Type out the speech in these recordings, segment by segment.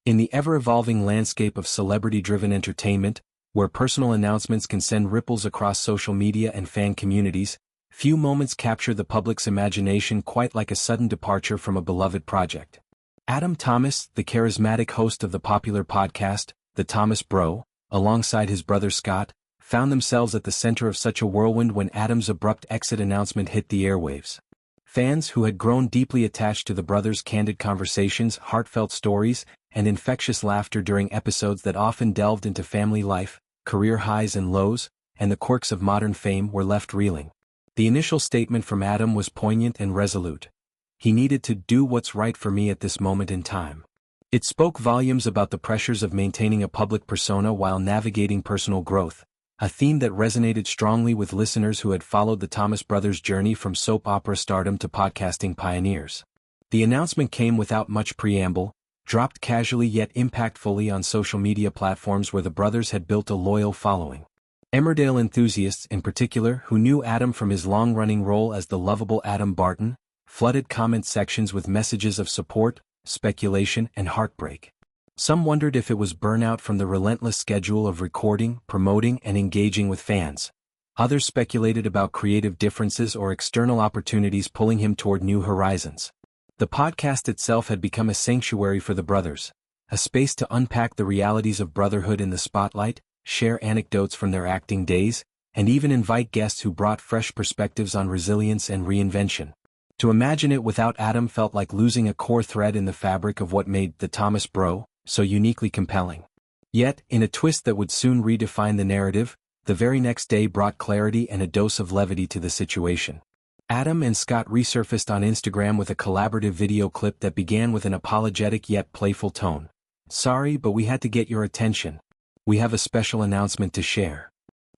In the ever-evolving landscape of celebrity-driven entertainment, where personal announcements can send ripples across social media and fan communities, few moments capture the public's imagination quite like a sudden departure from a beloved project. Adam Thomas, the charismatic host of the popular podcast, The Thomas Bro, alongside his brother Scott, found themselves at the center of such a whirlwind when Adam's abrupt exit announcement hit the airwaves. Fans who had grown deeply attached to the brothers' candid conversations, heartfelt stories, and infectious laughter during episodes that often delved into family life, career highs and lows, and the quirks of modern fame were left reeling. The initial statement from Adam was poignant and resolute. He needed to do what's right for me at this moment in time. It spoke volumes about the pressures of maintaining a public persona while navigating personal growth, a theme that resonated strongly with listeners who had followed the Thomas brothers' journey from soap opera stardom to podcasting pioneers. The announcement came without much preamble, dropped casually yet impactfully on social media platforms where the brothers had built a loyal following. Emmerdale enthusiasts in particular, who knew Adam from his long-running role as the lovable Adam Barton, flooded comment sections with messages of support, speculation, and heartbreak. Some wondered if it was burnout from the relentless schedule of recording, promoting, and engaging with fans. Others speculated about creative differences or external opportunities pulling him toward new horizons. The podcast itself had become a sanctuary for the brothers, a space to unpack the realities of brotherhood in the spotlight, share anecdotes from their acting days, and even invite guests who brought fresh perspectives on resilience and reinvention. To imagine it without Adam felt like losing a core thread in the fabric of what made The Thomas Bro so uniquely compelling. Yet, in a twist that would soon redefine the narrative, the very next day brought clarity and a dose of levity to the situation. Adam and Scott resurfaced on Instagram with a collaborative video clip that began with an apologetic yet playful tone. "Sorry, but we had to get your attention. We have a special announcement to share."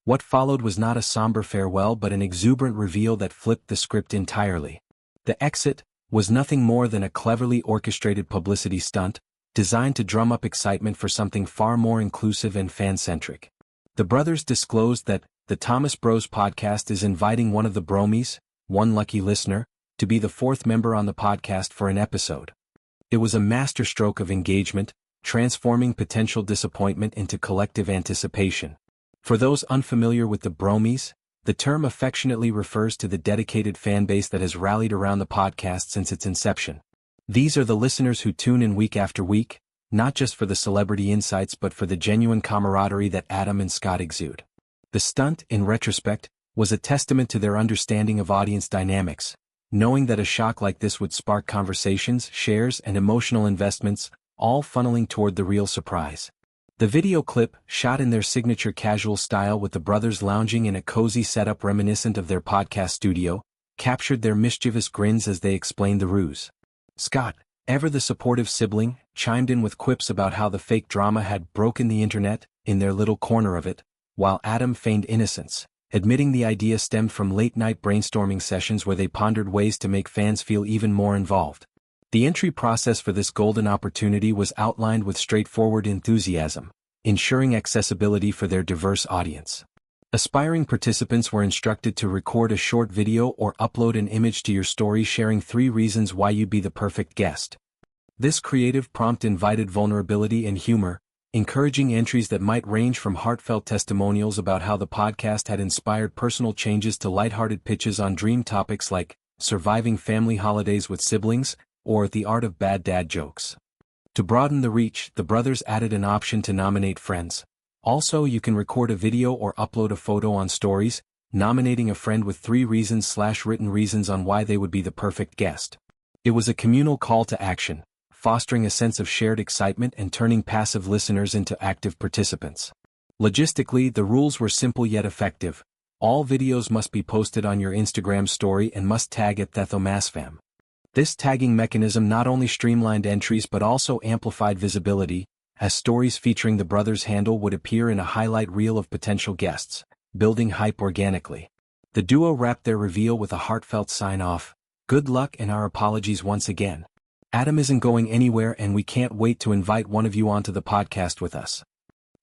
What followed was not a somber farewell but an exuberant reveal that flipped the script entirely. The exit was nothing more than a cleverly orchestrated publicity stunt, designed to drum up excitement for something far more inclusive and fan-centric. The brothers disclosed that the Thomas Bros podcast is inviting one of the Bromies, one lucky listener, to be the fourth member on the podcast for an episode. It was a masterstroke of engagement, transforming potential disappointment into collective anticipation. For those unfamiliar with the Bromies, the term affectionately refers to the dedicated fanbase that has rallied around the podcast since its inception. These are the listeners who tune in week after week, not just for the celebrity insights but for the genuine camaraderie that Adam and Scott exude. The stunt, in retrospect, was a testament to their understanding of audience dynamics, knowing that a shock like this would spark conversations, shares, and emotional investments, all funneling toward the real surprise. The video clip, shot in their signature casual style with the brothers lounging in a cozy setup reminiscent of their podcast studio, captured their mischievous grins as they explained the ruse. Scott, ever the supportive sibling, chimed in with quips about how the fake drama had broken the internet, in their little corner of it, while Adam feigned innocence, admitting the idea stemmed from late-night brainstorming sessions where they pondered ways to make fans feel even more involved. The entry process for this golden opportunity was outlined with straightforward enthusiasm, ensuring accessibility for their diverse audience. Aspiring participants were instructed to record a short video or upload an image to your story sharing 3 reasons why you'd be the perfect guest. This creative prompt invited vulnerability and humor, encouraging entries that might range from heartfelt testimonials about how the podcast had inspired personal changes to lighthearted pitches on dream topics like surviving family holidays with siblings, or the art of bad dad jokes. To broaden the reach, the brothers added an option to nominate friends. Also, you can record a video or upload a photo on stories, nominating a friend with 3 reasons/written reasons on why they would be the perfect guest. It was a communal call to action, fostering a sense of shared excitement and turning passive listeners into active participants. Logistically, the rules were simple yet effective. All videos must be posted on your Instagram story and must tag at @ThethomasFam. This tagging mechanism not only streamlined entries but also amplified visibility, as stories featuring the brothers' handle would appear in a highlight reel of potential guests, building hype organically. The duo wrapped their reveal with a heartfelt sign-off, "Good luck and our apologies once again. Adam isn't going anywhere and we can't wait to invite one of you onto the podcast with us."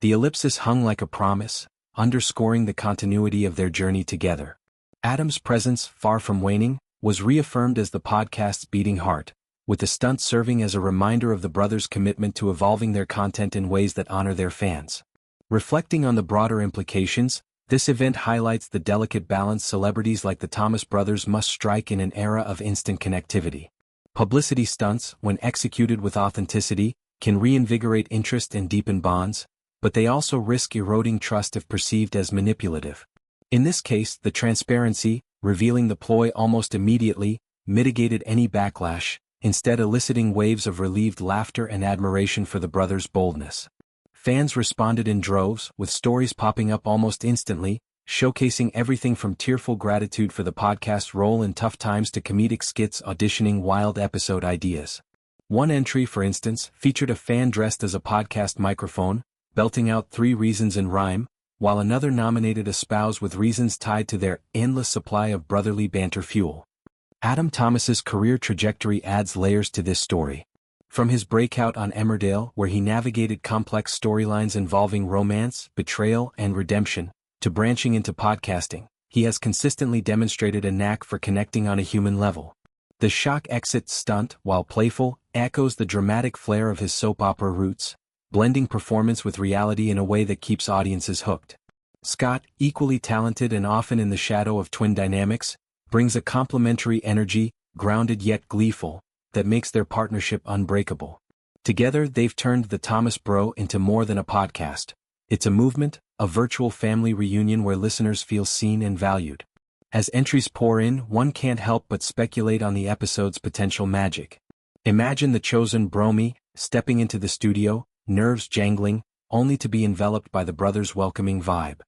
The ellipsis hung like a promise, underscoring the continuity of their journey together. Adam's presence, far from waning, was reaffirmed as the podcast's beating heart, with the stunt serving as a reminder of the brothers' commitment to evolving their content in ways that honor their fans. Reflecting on the broader implications, this event highlights the delicate balance celebrities like the Thomas brothers must strike in an era of instant connectivity. Publicity stunts, when executed with authenticity, can reinvigorate interest and deepen bonds, but they also risk eroding trust if perceived as manipulative. In this case, the transparency, revealing the ploy almost immediately, mitigated any backlash, instead eliciting waves of relieved laughter and admiration for the brothers' boldness. Fans responded in droves, with stories popping up almost instantly, showcasing everything from tearful gratitude for the podcast's role in tough times to comedic skits auditioning wild episode ideas. One entry, for instance, featured a fan dressed as a podcast microphone, belting out 3 reasons in rhyme, while another nominated a spouse with reasons tied to their endless supply of brotherly banter fuel. Adam Thomas's career trajectory adds layers to this story. From his breakout on Emmerdale, where he navigated complex storylines involving romance, betrayal, and redemption, to branching into podcasting, he has consistently demonstrated a knack for connecting on a human level. The shock exit stunt, while playful, echoes the dramatic flair of his soap opera roots, blending performance with reality in a way that keeps audiences hooked. Scott, equally talented and often in the shadow of twin dynamics, brings a complementary energy, grounded yet gleeful, that makes their partnership unbreakable. Together they've turned the Thomas Bro into more than a podcast. It's a movement, a virtual family reunion where listeners feel seen and valued. As entries pour in, one can't help but speculate on the episode's potential magic. Imagine the chosen Bromy stepping into the studio, nerves jangling, only to be enveloped by the brothers' welcoming vibe.